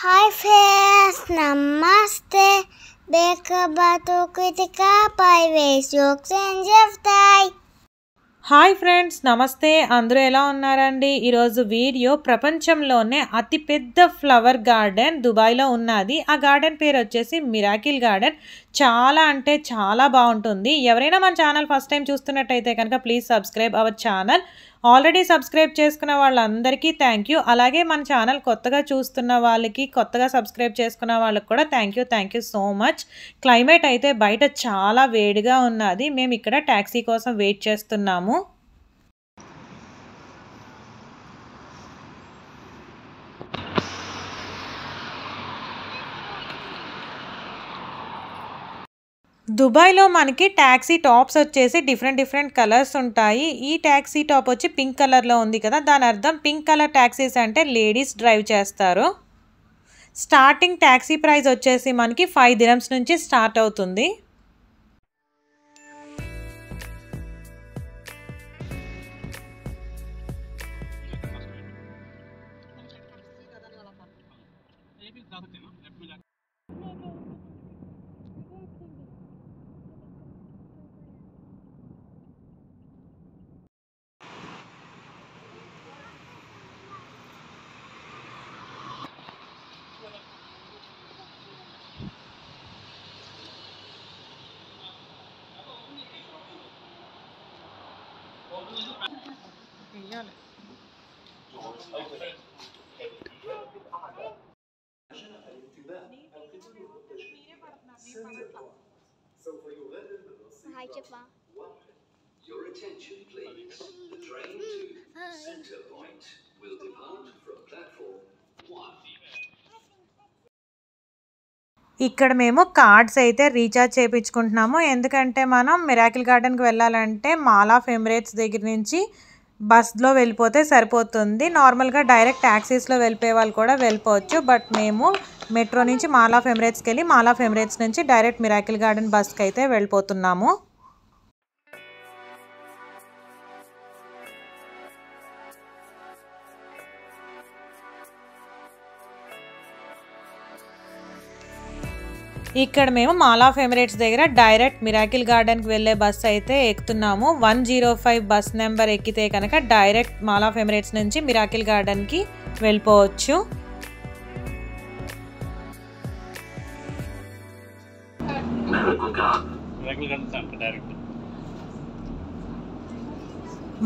Hi friends नमस्ते baker बातों कृतिका पाइवेश योग संजफ्ताई హాయ్ ఫ్రెండ్స్ నమస్తే అందరూ ఎలా ఉన్నారండి ఈరోజు వీడియో ప్రపంచంలోనే అతిపెద్ద ఫ్లవర్ గార్డెన్ దుబాయ్లో ఉన్నది ఆ గార్డెన్ పేరు వచ్చేసి మిరాకిల్ గార్డెన్ చాలా అంటే చాలా బాగుంటుంది ఎవరైనా మన ఛానల్ ఫస్ట్ టైం చూస్తున్నట్టయితే కనుక please subscribe our channel already subscribe చేసుకున్న వాళ్ళందరికీ థ్యాంక్ యూ అలాగే మన ఛానల్ కొత్తగా చూస్తున్న వాళ్ళకి కొత్తగా సబ్స్క్రైబ్ చేసుకున్న వాళ్ళకి కూడా thank you so much climate అయితే బయట చాలా వేడిగా ఉన్నది మేము ఇక్కడ టాక్సీ కోసం వెయిట్ చేస్తున్నాము దుబాయ్లో మనకి టాక్సీ టాప్స్ వచ్చేసి డిఫరెంట్ కలర్స్ ఉంటాయి ఈ టాక్సీ టాప్ వచ్చి పింక్ కలర్లో ఉంది కదా దాని అర్థం పింక్ కలర్ టాక్సీస్ అంటే లేడీస్ డ్రైవ్ చేస్తారు స్టార్టింగ్ టాక్సీ ప్రైస్ వచ్చేసి మనకి 5 dirhams నుంచి స్టార్ట్ అవుతుంది हाय चप्पा Your attention please. The train to Center Point will depart from platform 1. ఇక్కడ మేము కార్డ్స్ అయితే రీఛార్జ్ చేయించుకుంటున్నాము ఎందుకంటే మనం మిరాకిల్ గార్డెన్కి వెళ్ళాలంటే మాల్ ఆఫ్ ఎమిరేట్స్ దగ్గర నుంచి బస్లో వెళ్ళిపోతే సరిపోతుంది నార్మల్గా డైరెక్ట్ ట్యాక్సీస్లో వెళ్ళిపోయే వాళ్ళు కూడా వెళ్ళిపోవచ్చు బట్ మేము మెట్రో నుంచి మాల్ ఆఫ్ ఎమిరేట్స్కి వెళ్ళి మాల్ ఆఫ్ ఎమిరేట్స్ నుంచి డైరెక్ట్ మిరాకిల్ గార్డెన్ బస్కి అయితే వెళ్ళిపోతున్నాము ఇక్కడ మేము మాల్ ఆఫ్ ఎమిరేట్స్ దగ్గర డైరెక్ట్ మిరాకిల్ గార్డెన్కి వెళ్ళే బస్సు అయితే ఎక్కుతున్నాము 105 బస్ నెంబర్ ఎక్కితే కనుక డైరెక్ట్ మాల్ ఆఫ్ ఎమిరేట్స్ నుంచి మిరాకిల్ గార్డెన్కి వెళ్ళిపోవచ్చు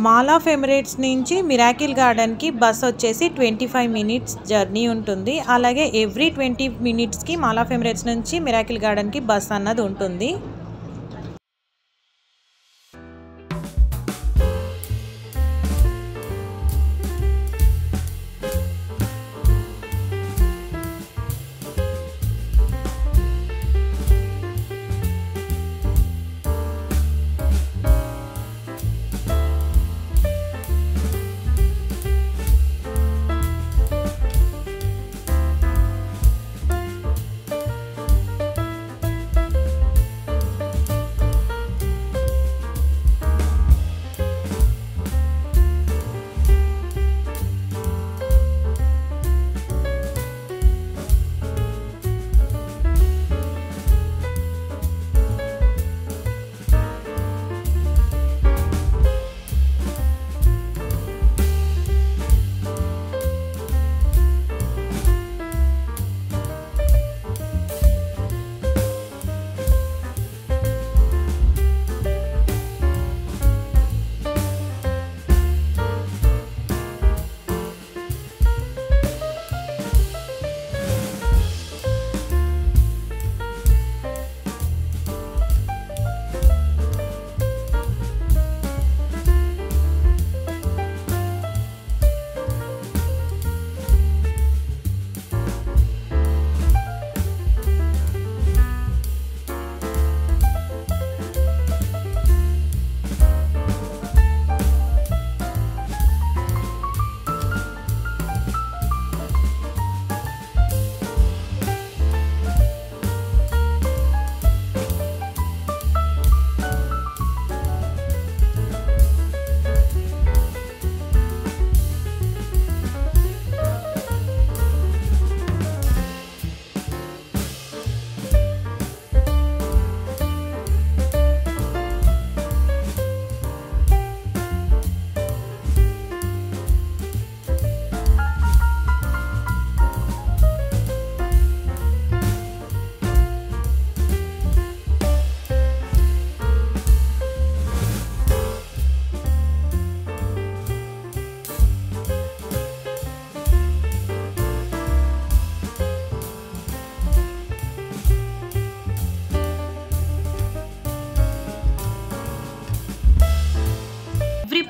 మాల్ ఆఫ్ ఎమిరేట్స్ నుంచి మిరాకిల్ గార్డెన్కి బస్ వచ్చేసి 25 minutes జర్నీ ఉంటుంది అలాగే ఎవ్రీ 20 minutesకి మాల్ ఆఫ్ ఎమిరేట్స్ నుంచి మిరాకిల్ గార్డెన్కి బస్ అన్నది ఉంటుంది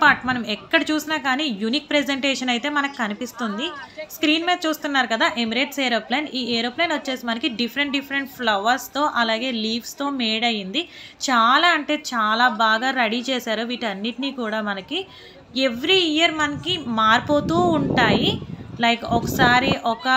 వాట్ మనం ఎక్కడ చూసినా కానీ యూనిక్ ప్రెజెంటేషన్ అయితే మనకు కనిపిస్తుంది. స్క్రీన్ మీద చూస్తున్నారు కదా ఎమిరేట్స్ ఏరోప్లేన్. ఈ ఏరోప్లేన్ వచ్చేసి మనకి డిఫరెంట్ ఫ్లవర్స్తో అలాగే లీవ్స్తో మేడ్ అయ్యింది. చాలా అంటే చాలా బాగా రెడీ చేశారు. వీటన్నిటినీ కూడా మనకి ఎవ్రీ ఇయర్ మనకి మారిపోతూ ఉంటాయి. లైక్ ఒకసారి ఒక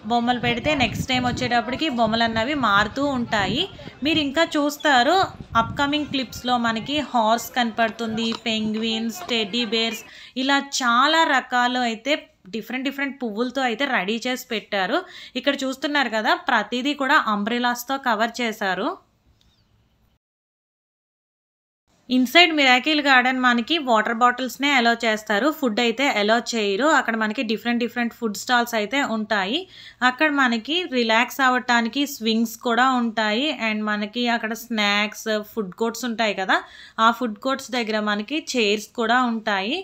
బొమ్మలు పెడితే నెక్స్ట్ టైం వచ్చేటప్పటికి బొమ్మలు అన్నవి మారుతూ ఉంటాయి. మీరు ఇంకా చూస్తారు అప్కమింగ్ క్లిప్స్లో మనకి హార్స్ కనపడుతుంది, పెంగ్విన్స్, టెడ్డీ బేర్స్, ఇలా చాలా రకాలు అయితే డిఫరెంట్ పువ్వులతో అయితే రెడీ చేసి పెట్టారు. ఇక్కడ చూస్తున్నారు కదా ప్రతిదీ కూడా అంబ్రెలాస్తో కవర్ చేశారు. ఇన్సైడ్ మిరాకిల్ గార్డెన్ మనకి వాటర్ బాటిల్స్నే అలో చేస్తారు, ఫుడ్ అయితే అలో చేయరు. అక్కడ మనకి డిఫరెంట్ ఫుడ్ స్టాల్స్ అయితే ఉంటాయి. అక్కడ మనకి రిలాక్స్ అవ్వటానికి స్వింగ్స్ కూడా ఉంటాయి. అండ్ మనకి అక్కడ స్నాక్స్ ఫుడ్ కోర్ట్స్ ఉంటాయి కదా, ఆ ఫుడ్ కోర్ట్స్ దగ్గర మనకి చైర్స్ కూడా ఉంటాయి.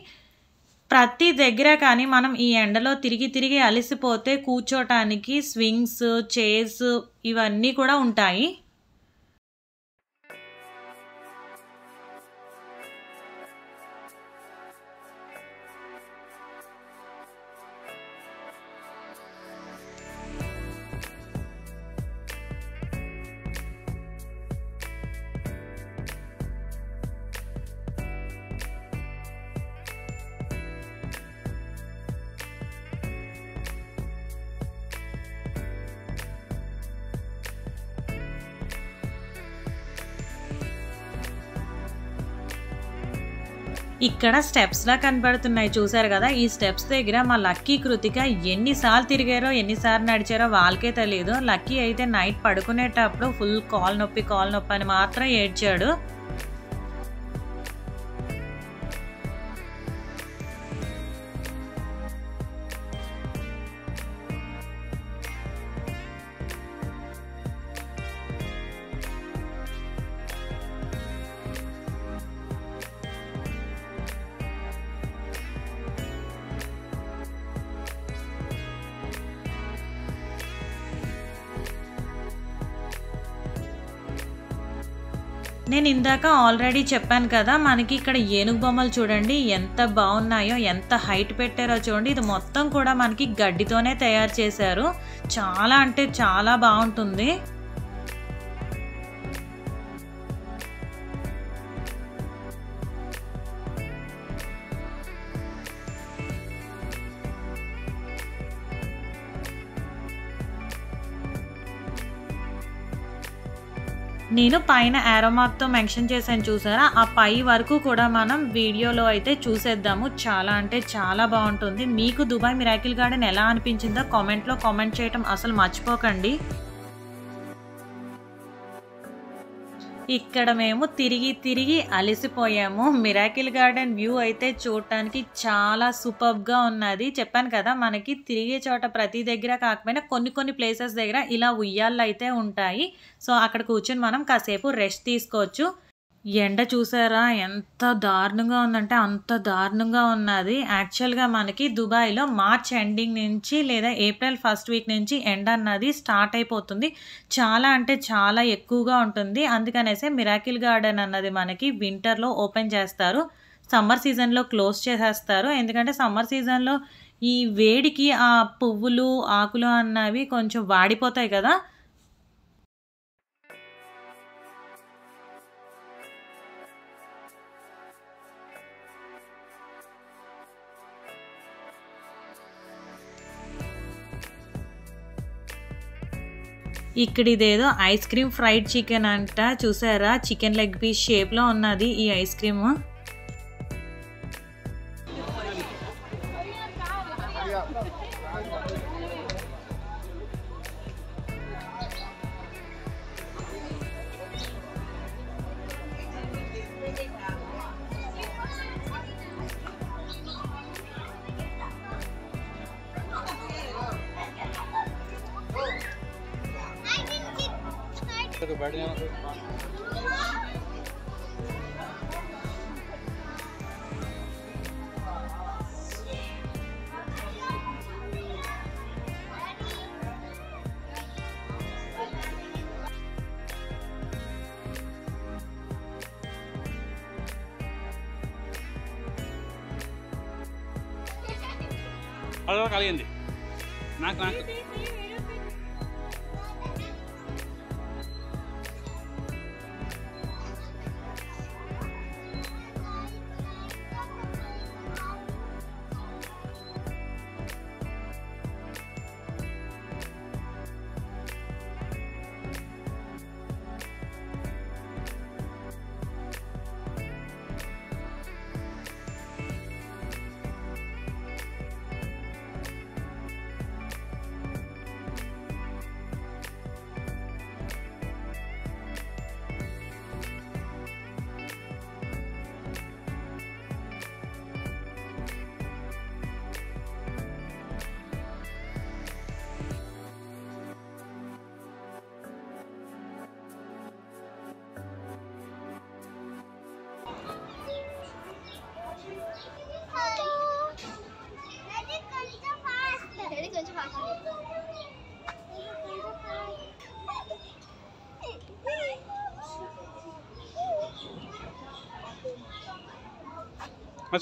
ప్రతి దగ్గర కానీ మనం ఈ ఎండలో తిరిగి అలసిపోతే కూర్చోటానికి స్వింగ్స్, చైర్స్ ఇవన్నీ కూడా ఉంటాయి. ఇక్కడ స్టెప్స్ లా కనబడుతున్నాయి చూసారు కదా. ఈ స్టెప్స్ దగ్గర మా లక్కీ కృతిక ఎన్నిసార్లు తిరిగారో ఎన్నిసార్లు నడిచారో వాళ్ళకే తెలియదు. లక్కీ అయితే నైట్ పడుకునేటప్పుడు ఫుల్ కాల్ నొప్పి అని మాత్రం ఏడ్చాడు. నేను ఇందాక ఆల్రెడీ చెప్పాను కదా మనకి ఇక్కడ ఏనుగు బొమ్మలు చూడండి ఎంత బాగున్నాయో, ఎంత హైట్ పెట్టారో చూడండి. ఇది మొత్తం కూడా మనకి గడ్డితోనే తయారు చేశారు. చాలా అంటే చాలా బాగుంటుంది. నేను పైన యారో మార్క్తో మెన్షన్ చేశాను చూసారా, ఆ పై వరకు కూడా మనం వీడియోలో అయితే చూసేద్దాము. చాలా అంటే చాలా బాగుంటుంది. మీకు దుబాయ్ మిరాకిల్ గార్డెన్ ఎలా అనిపించిందో కామెంట్లో కామెంట్ చేయటం అసలు మర్చిపోకండి. ఇక్కడ మేము తిరిగి అలసిపోయాము. మిరాకిల్ గార్డెన్ వ్యూ అయితే చూడటానికి చాలా సూపర్గా ఉన్నది. చెప్పాను కదా మనకి తిరిగే చోట ప్రతి దగ్గర కాకపోయినా కొన్ని ప్లేసెస్ దగ్గర ఇలా ఉయ్యాళ్ళు అయితే ఉంటాయి. సో అక్కడ కూర్చొని మనం కాసేపు రెస్ట్ తీసుకోవచ్చు. ఎండ చూసారా ఎంత దారుణంగా ఉందంటే అంత దారుణంగా ఉన్నది. యాక్చువల్గా మనకి దుబాయ్లో మార్చ్ ఎండింగ్ నుంచి లేదా ఏప్రిల్ ఫస్ట్ వీక్ నుంచి ఎండ అన్నది స్టార్ట్ అయిపోతుంది. చాలా అంటే చాలా ఎక్కువగా ఉంటుంది. అందుకనేసే మిరాకిల్ గార్డెన్ అన్నది మనకి వింటర్లో ఓపెన్ చేస్తారు, సమ్మర్ సీజన్లో క్లోజ్ చేసేస్తారు. ఎందుకంటే సమ్మర్ సీజన్లో ఈ వేడికి ఆ పువ్వులు ఆకులు అన్నవి కొంచెం వాడిపోతాయి కదా. ఇక్కడ ఇదేదో ఐస్ క్రీమ్ ఫ్రైడ్ చికెన్ అంట, చూసారా చికెన్ లెగ్ పీస్ షేప్లో ఉన్నది ఈ ఐస్ క్రీమ్. बैठ जाना। అలా కలిగింది నాకు నాకు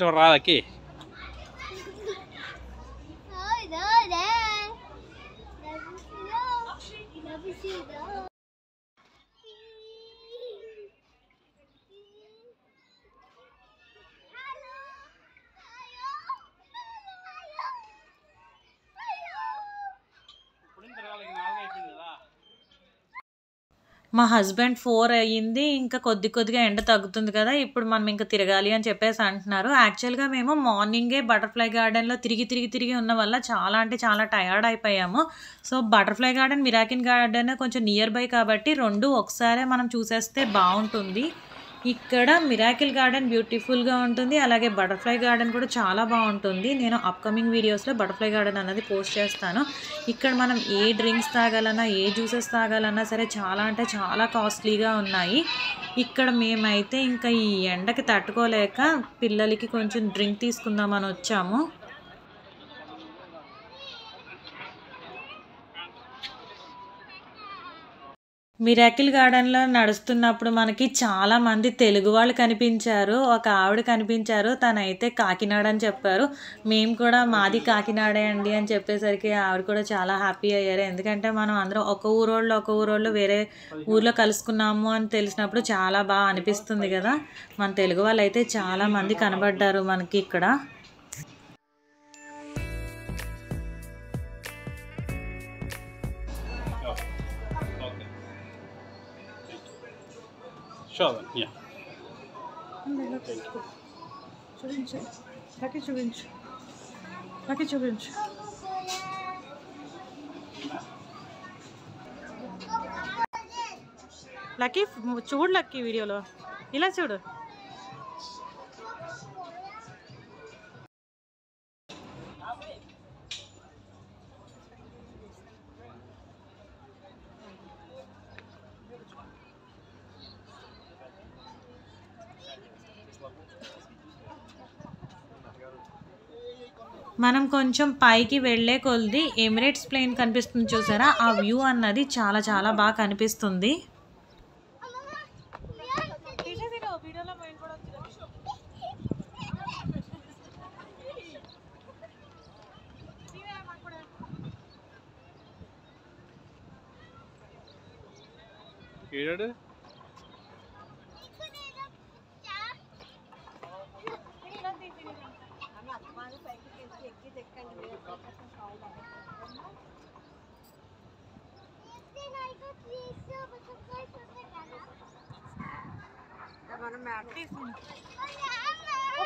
చూడరా అక్కి మా హస్బెండ్ 4 అయ్యింది, ఇంకా కొద్దిగా ఎండ తగ్గుతుంది కదా, ఇప్పుడు మనం ఇంకా తిరగాలి అని చెప్పేసి అంటున్నారు. యాక్చువల్గా మేము మార్నింగే బటర్ఫ్లై గార్డెన్లో తిరిగి ఉన్న వల్ల చాలా అంటే చాలా టయర్డ్ అయిపోయాము. So butterfly garden, miracle garden కొంచెం నియర్ బై కాబట్టి రెండు ఒకసారే మనం చూసేస్తే బాగుంటుంది. ఇక్కడ మిరాకిల్ గార్డెన్ బ్యూటిఫుల్గా ఉంటుంది, అలాగే బటర్ఫ్లై గార్డెన్ కూడా చాలా బాగుంటుంది. నేను అప్కమింగ్ వీడియోస్లో బటర్ఫ్లై గార్డెన్ అన్నది పోస్ట్ చేస్తాను. ఇక్కడ మనం ఏ డ్రింక్స్ తాగాలన్నా, ఏ జ్యూసెస్ తాగాలన్నా సరే చాలా అంటే చాలా కాస్ట్లీగా ఉన్నాయి. ఇక్కడ మేమైతే ఇంకా ఈ ఎండకి తట్టుకోలేక పిల్లలకి కొంచెం డ్రింక్ తీసుకుందామని వచ్చాము. మిరాకిల్ గార్డెన్లో నడుస్తున్నప్పుడు మనకి చాలా మంది తెలుగు వాళ్ళు కనిపించారు. ఒక ఆవిడ కనిపించారు, తనైతే కాకినాడ అని చెప్పారు. మేము కూడా మాది కాకినాడే అండి అని చెప్పేసరికి ఆవిడ కూడా చాలా హ్యాపీ అయ్యారు. ఎందుకంటే మనం అందరం ఒక ఊరోళ్ళు వేరే ఊర్లో కలుసుకున్నాము అని తెలిసినప్పుడు చాలా బాగా అనిపిస్తుంది కదా. మన తెలుగు వాళ్ళు అయితే చాలా మంది కనబడ్డారు మనకి ఇక్కడ. Sure, yeah. చూపించు. లక్కీ చూడు, లక్కీ వీడియోలో ఇలా చూడు. మనం కొంచెం పైకి వెళ్ళే కొద్ది ఎమిరేట్స్ ప్లేన్ కనిపిస్తుంది చూసారా, ఆ వ్యూ అన్నది చాలా చాలా బాగా కనిపిస్తుంది.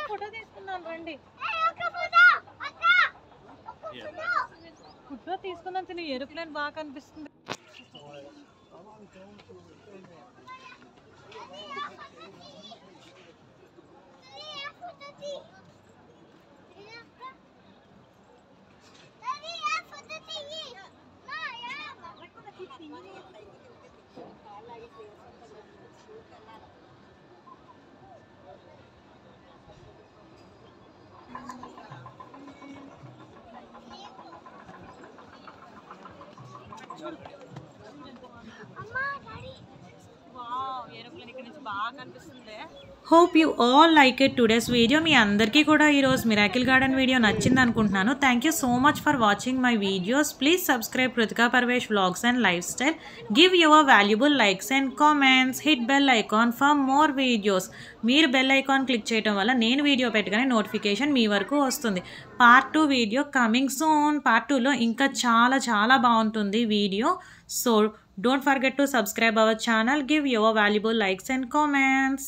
ఫోటో తీసుకుందాం రండి. ఫోటో తీసుకుందాం. తిని ఏరోప్లేన్ బాగా కనిపిస్తుంది. ఏరోప్లేన్ ఇక్కడ నుంచి బాగా కనిపిస్తుంది. Hope you all like it today's video. మీ అందరికీ కూడా ఈరోజు మిరాకిల్ గార్డెన్ వీడియో నచ్చింది అనుకుంటున్నాను. Thank you so much for watching my videos. Please subscribe Kritika Parvesh vlogs and lifestyle. Give your valuable likes and comments. Hit bell icon for more videos. మీరు bell icon click చేయడం వల్ల నేను video పెట్టగానే notification మీ వరకు వస్తుంది. Part 2 video coming soon. Part 2లో ఇంకా చాలా బాగుంటుంది video. So don't forget to subscribe our channel. Give your valuable likes and comments.